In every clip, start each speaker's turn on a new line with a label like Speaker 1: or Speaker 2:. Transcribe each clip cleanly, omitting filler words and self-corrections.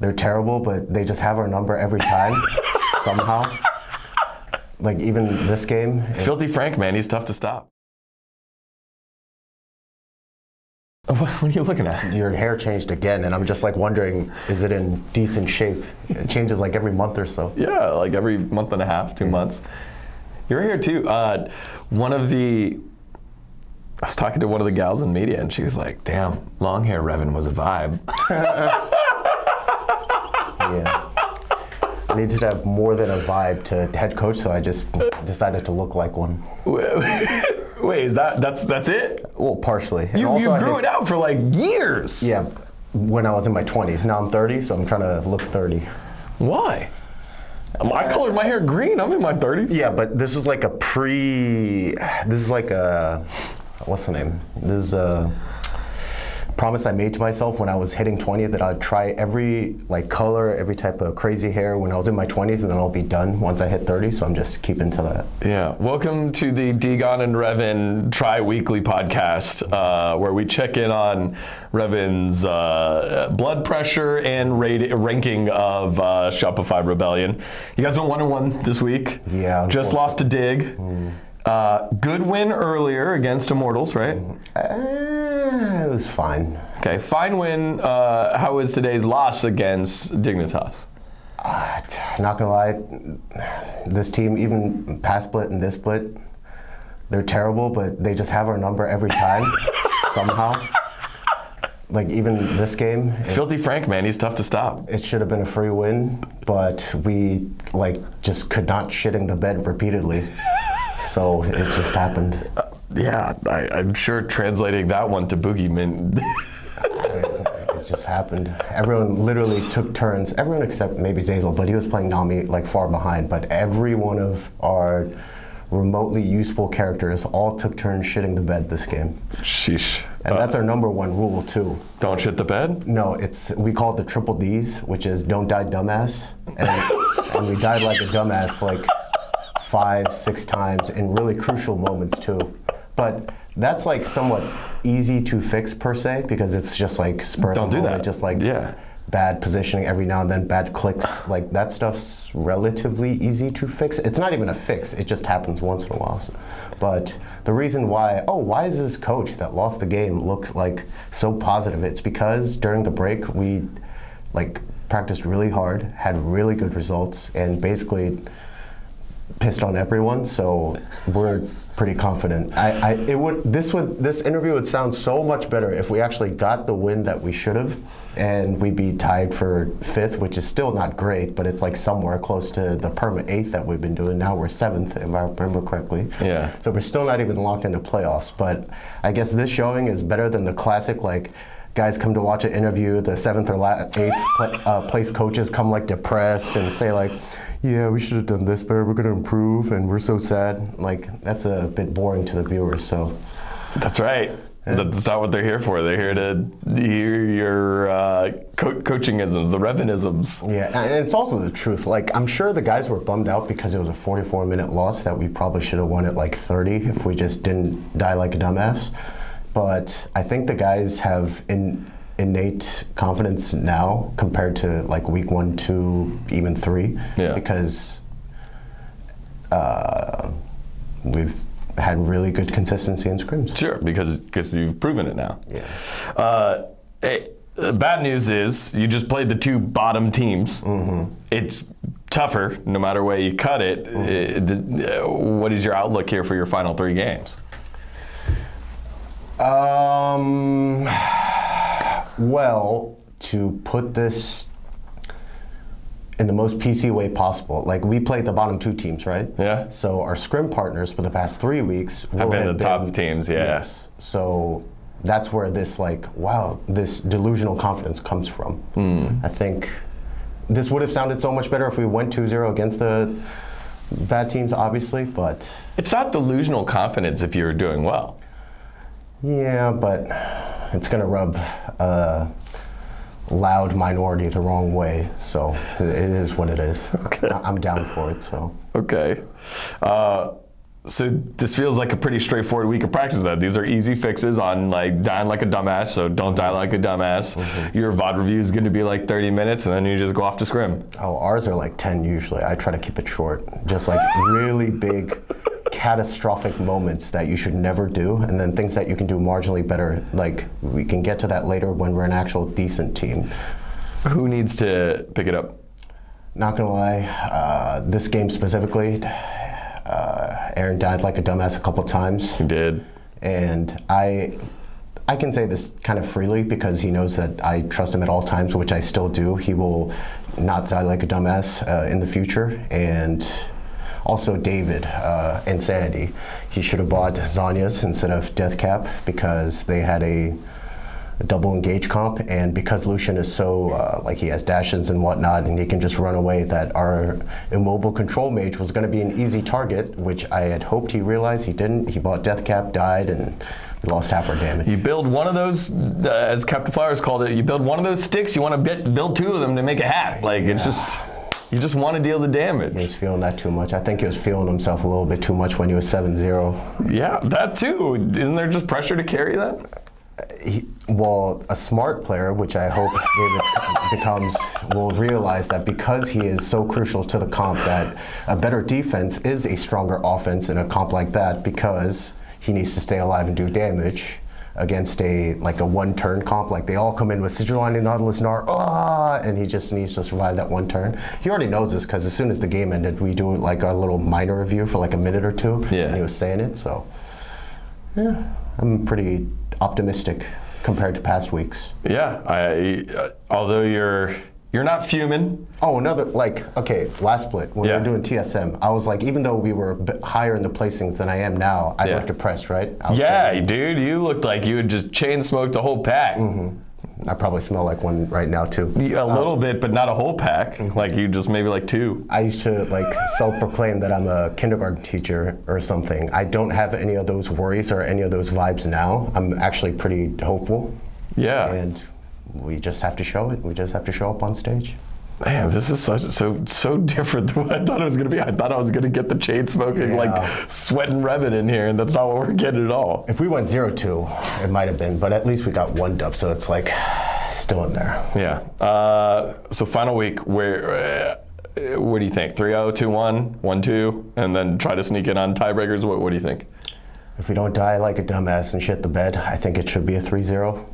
Speaker 1: They're terrible, but they just have our number every time, somehow. Like even this game.
Speaker 2: Filthy Frank, man, he's tough to stop. What are you looking at?
Speaker 1: Your hair changed again, and I'm just like wondering, is it in decent shape? It changes like every month or so.
Speaker 2: Yeah, like every month and a half, 2 months. Your hair too. I was talking to one of the gals in media, and she was like, damn, long hair Reven was a vibe.
Speaker 1: Yeah. I needed to have more than a vibe to head coach, so I just decided to look like one.
Speaker 2: Wait, is that's it?
Speaker 1: Well, partially. And
Speaker 2: You
Speaker 1: also
Speaker 2: grew it out for like years.
Speaker 1: Yeah, when I was in my 20s. Now I'm 30, so I'm trying to look 30.
Speaker 2: Why? I colored my hair green. I'm in my 30s.
Speaker 1: Yeah, but this is like what's the name? This is a promise I made to myself when I was hitting 20 that I'd try every like color, every type of crazy hair when I was in my 20s, and then I'll be done once I hit 30, so I'm just keeping to that.
Speaker 2: Yeah, welcome to the Degon and Reven Tri-Weekly podcast, where we check in on Reven's blood pressure and ranking of Shopify Rebellion. You guys went 1-1 this week.
Speaker 1: Yeah.
Speaker 2: Just lost to Dig. Good win earlier against Immortals, right?
Speaker 1: It was fine.
Speaker 2: Okay, fine win. How was today's loss against Dignitas?
Speaker 1: Not gonna lie, this team, even past split and this split, they're terrible, but they just have our number every time, somehow. Like even this game.
Speaker 2: Filthy Frank, man, he's tough to stop.
Speaker 1: It should have been a free win, but we just could not shit in the bed repeatedly. So it just happened.
Speaker 2: Yeah, I'm sure translating that one to Boogeyman.
Speaker 1: It just happened. Everyone literally took turns. Everyone except maybe Zazel, but he was playing Nami like far behind. But every one of our remotely useful characters all took turns shitting the bed this game.
Speaker 2: Sheesh.
Speaker 1: And that's our number one rule too.
Speaker 2: Don't shit the bed?
Speaker 1: No, we call it the triple Ds, which is don't die dumbass. And we died like a dumbass like 5-6 times in really crucial moments too. But that's like somewhat easy to fix per se, because it's just like spur
Speaker 2: Don't do
Speaker 1: moment,
Speaker 2: that.
Speaker 1: just like
Speaker 2: yeah.
Speaker 1: Bad positioning every now and then, bad clicks, like that stuff's relatively easy to fix. It's not even a fix, it just happens once in a while. But the reason why is this coach that lost the game looks like so positive? It's because during the break we practiced really hard, had really good results, and basically pissed on everyone, so we're pretty confident. This interview would sound so much better if we actually got the win that we should have, and we'd be tied for 5th, which is still not great, but it's like somewhere close to the permanent 8th that we've been doing. Now we're 7th, if I remember correctly.
Speaker 2: Yeah.
Speaker 1: So we're still not even locked into playoffs, but I guess this showing is better than the classic guys come to watch an interview, the 7th or 8th place coaches come depressed and say yeah, we should have done this better, we're going to improve, and we're so sad. That's a bit boring to the viewers, so.
Speaker 2: That's right. Yeah. That's not what they're here for. They're here to hear your coachingisms, the Revenisms.
Speaker 1: Yeah, and it's also the truth. I'm sure the guys were bummed out because it was a 44-minute loss that we probably should have won at 30 if we just didn't die like a dumbass. But I think the guys have innate confidence now compared to week 1, 2, even 3.
Speaker 2: Yeah.
Speaker 1: Because we've had really good consistency in scrims.
Speaker 2: Sure, because you've proven it now.
Speaker 1: Yeah.
Speaker 2: Bad news is you just played the 2 bottom teams.
Speaker 1: Mm-hmm.
Speaker 2: It's tougher no matter way you cut it. Mm-hmm. What is your outlook here for your final 3 games?
Speaker 1: Well, to put this in the most PC way possible, we played the bottom 2 teams, right?
Speaker 2: Yeah.
Speaker 1: So our scrim partners for the past 3 weeks
Speaker 2: have been the top teams, yeah.
Speaker 1: Yes. So that's where this wow, this delusional confidence comes from. I think this would have sounded so much better if we went 2-0 against the bad teams, obviously, but...
Speaker 2: It's not delusional confidence if you're doing well.
Speaker 1: Yeah, but it's going to rub a loud minority the wrong way, so it is what it is.
Speaker 2: Okay.
Speaker 1: I'm down for it, so.
Speaker 2: Okay. So this feels like a pretty straightforward week of practice. Then these are easy fixes on like dying like a dumbass. So don't die like a dumbass. Your VOD review is going to be like 30 minutes, and then you just go off to scrim.
Speaker 1: Oh, ours are like 10 usually. I try to keep it short. Just like really big, catastrophic moments that you should never do, and then things that you can do marginally better. Like we can get to that later when we're an actual decent team.
Speaker 2: Who needs to pick it up?
Speaker 1: Not gonna lie, this game specifically, Aaron died like a dumbass a couple times.
Speaker 2: He did.
Speaker 1: And I can say this kind of freely because he knows that I trust him at all times, which I still do. He will not die like a dumbass in the future. And also David, Insanity. He should have bought Zanya's instead of Deathcap because they had a double engage comp, and because Lucian is so like he has dashes and whatnot and he can just run away, that our immobile control mage was going to be an easy target, which I had hoped he realized. He didn't. He bought Deathcap, died, and we lost half our damage.
Speaker 2: You build one of those, as Captain Flowers called it, you build one of those sticks, you want to build two of them to make a hat. Like it's just, you just want to deal the damage.
Speaker 1: He was feeling that too much. I think he was feeling himself a little bit too much when he was 7-0.
Speaker 2: Yeah, that too. Isn't there just pressure to carry that?
Speaker 1: Well, a smart player, which I hope David becomes, will realize that because he is so crucial to the comp, that a better defense is a stronger offense in a comp like that, because he needs to stay alive and do damage against a one-turn comp. Like they all come in with Sigilani, Nautilus, Gnar, and he just needs to survive that one turn. He already knows this because as soon as the game ended, we do like our little minor review for like a minute or two, and he was saying it. So yeah, I'm pretty optimistic compared to past weeks.
Speaker 2: Yeah, although you're not fuming.
Speaker 1: Oh, okay, last split, when we were doing TSM, I was like, even though we were a bit higher in the placings than I am now, I looked depressed, right?
Speaker 2: Dude, you looked like you had just chain smoked a whole pack.
Speaker 1: I probably smell like one right now too.
Speaker 2: A little bit, but not a whole pack. Like you just maybe like two.
Speaker 1: I used to like self-proclaim that I'm a kindergarten teacher or something. I don't have any of those worries or any of those vibes now. I'm actually pretty hopeful.
Speaker 2: Yeah.
Speaker 1: And we just have to show it. We just have to show up on stage.
Speaker 2: Man, this is so different than what I thought it was going to be. I thought I was going to get the chain smoking, like sweating Reven in here, and that's not what we're getting at all.
Speaker 1: If we went 0-2, it might have been, but at least we got one dub, so it's like still in there.
Speaker 2: Yeah. So final week, what do you think? 3-0, 2-1, 1-2, and then try to sneak in on tiebreakers? What do you think?
Speaker 1: If we don't die like a dumbass and shit the bed, I think it should be a 3-0.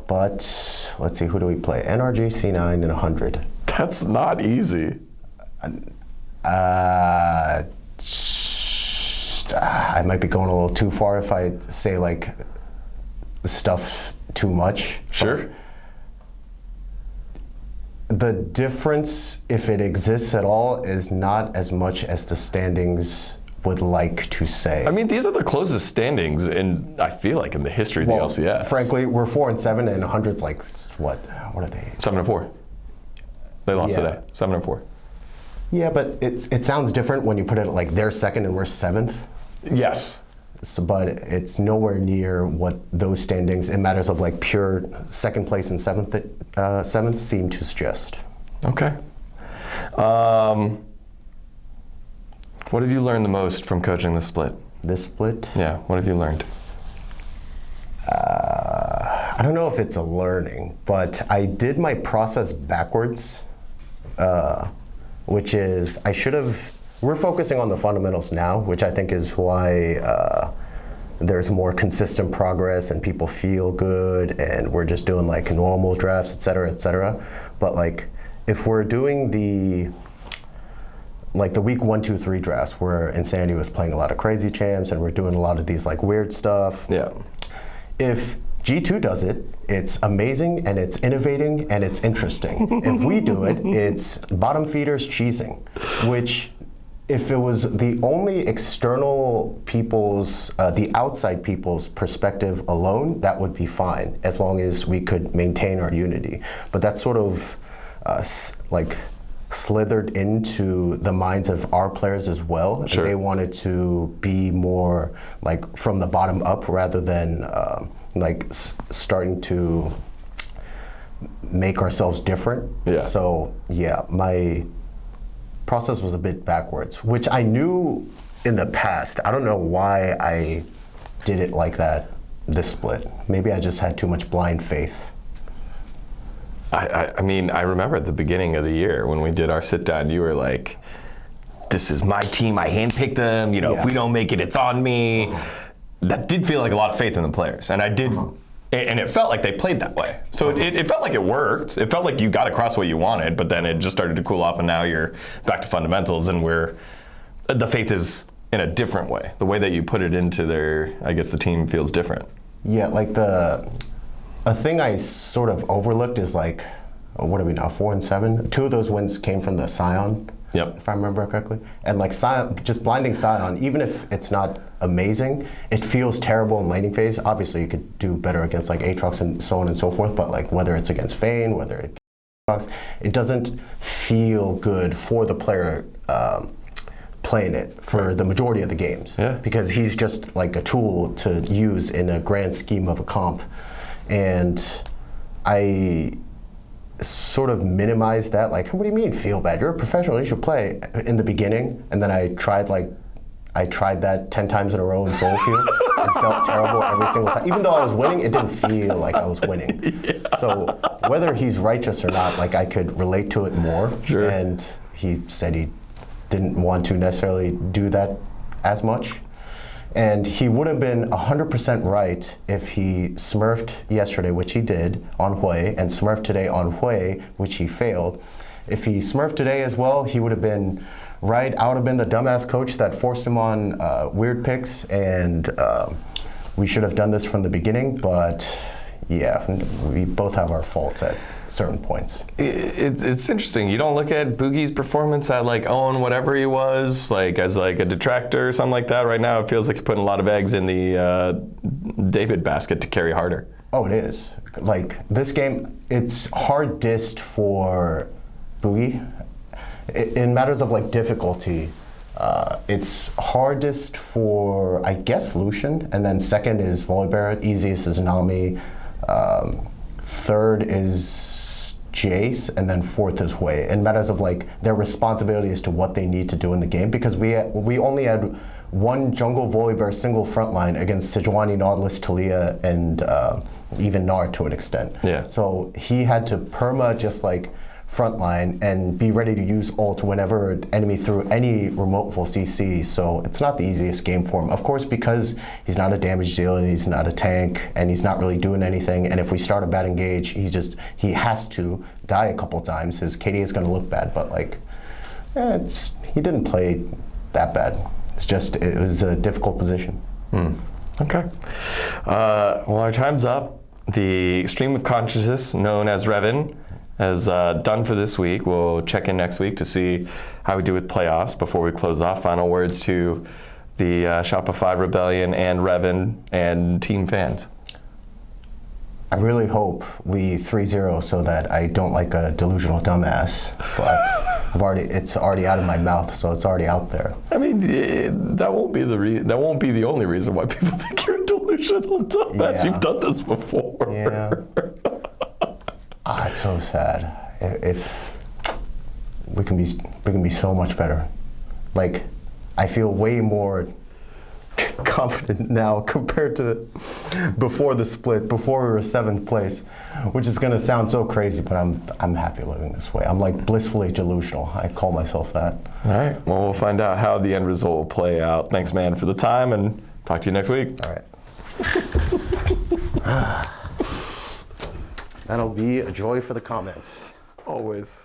Speaker 1: But let's see, who do we play? NRG, C9, and 100.
Speaker 2: That's not easy.
Speaker 1: I might be going a little too far if I say like stuff too much.
Speaker 2: Sure.
Speaker 1: The difference, if it exists at all, is not as much as the standings would like to say.
Speaker 2: I mean, these are the closest standings I feel like in the history of the LCS.
Speaker 1: Frankly, we're 4-7, and 100's like what are they?
Speaker 2: 7-4. They lost today. 7-4.
Speaker 1: Yeah, but it sounds different when you put it like they're second and we're seventh.
Speaker 2: Yes.
Speaker 1: So, but it's nowhere near what those standings in matters of like pure second place and seventh seem to suggest.
Speaker 2: Okay. What have you learned the most from coaching this split?
Speaker 1: This split?
Speaker 2: Yeah, what have you learned?
Speaker 1: I don't know if it's a learning, but I did my process backwards, which is we're focusing on the fundamentals now, which I think is why there's more consistent progress and people feel good, and we're just doing like normal drafts, et cetera, et cetera. But like, if we're doing the week 1, 2, 3 drafts where Insanity was playing a lot of crazy champs and we're doing a lot of these like weird stuff.
Speaker 2: Yeah.
Speaker 1: If G2 does it, it's amazing and it's innovating and it's interesting. If we do it, it's bottom feeders cheesing, which if it was the only external people's, the outside people's perspective alone, that would be fine as long as we could maintain our unity. But that's sort of slithered into the minds of our players as well.
Speaker 2: Sure.
Speaker 1: And they wanted to be more like from the bottom up rather than starting to make ourselves different.
Speaker 2: Yeah.
Speaker 1: So yeah, my process was a bit backwards, which I knew in the past. I don't know why I did it like that this split. Maybe I just had too much blind faith.
Speaker 2: I mean, I remember at the beginning of the year when we did our sit down, you were like, this is my team, I handpicked them, if we don't make it, it's on me. That did feel like a lot of faith in the players. And I did, and it felt like they played that way. So it felt like it worked. It felt like you got across what you wanted, but then it just started to cool off and now you're back to fundamentals and the faith is in a different way. The way that you put it into I guess the team feels different.
Speaker 1: Yeah, like a thing I sort of overlooked is like, what are we now, 4-7? 2 of those wins came from the Seong, if I remember correctly. And like Seong, just blinding Seong, even if it's not amazing, it feels terrible in laning phase. Obviously, you could do better against like Aatrox and so on and so forth, but like whether it's against Vayne, whether it's it doesn't feel good for the player playing it for the majority of the games. Because he's just like a tool to use in a grand scheme of a comp. And I sort of minimized that, like, what do you mean feel bad? You're a professional, you should play in the beginning. And then I tried that 10 times in a row in solo queue and felt terrible every single time. Even though I was winning, it didn't feel like I was winning. So whether he's righteous or not, like I could relate to it more. And he said he didn't want to necessarily do that as much. And he would have been 100% right if he smurfed yesterday, which he did, on Hui, and smurfed today on Hui, which he failed. If he smurfed today as well, he would have been right. I would have been the dumbass coach that forced him on weird picks, and we should have done this from the beginning, but yeah, we both have our faults at certain points.
Speaker 2: It's interesting. You don't look at Boogie's performance at like Owen, whatever he was, like as like a detractor or something like that. Right now, it feels like you're putting a lot of eggs in the David basket to carry harder.
Speaker 1: Oh, it is. Like this game, it's hardest for Boogie. In matters of like difficulty, it's hardest for, I guess, Lucian, and then second is Volibear, easiest is Nami, third is Jace, and then fourth is Hui. In matters of like their responsibility as to what they need to do in the game, because we only had one jungle Volibear single frontline against Sejuani, Nautilus, Taliyah, and even Gnar to an extent. So he had to perma just like frontline and be ready to use ult whenever enemy threw any remote full CC. So it's not the easiest game for him. Of course, because he's not a damage dealer and he's not a tank and he's not really doing anything. And if we start a bad engage, he has to die a couple times. His KD is going to look bad, but like, he didn't play that bad. It's just, it was a difficult position.
Speaker 2: Okay. Well, our time's up. The stream of consciousness known as Reven is done for this week. We'll check in next week to see how we do with playoffs before we close off. Final words to the Shopify Rebellion and Reven and team fans.
Speaker 1: I really hope we 3-0 so that I don't like a delusional dumbass, but it's already out of my mouth, so it's already out there.
Speaker 2: I mean, that won't be the only reason why people think you're a delusional dumbass. You've done this before.
Speaker 1: It's so sad. If we can be so much better. Like, I feel way more confident now compared to before the split, before we were 7th place, which is gonna sound so crazy, but I'm happy living this way. I'm like blissfully delusional. I call myself that.
Speaker 2: All right. Well, we'll find out how the end result will play out. Thanks, man, for the time, and talk to you next week.
Speaker 1: All right. That'll be a joy for the comments.
Speaker 2: Always.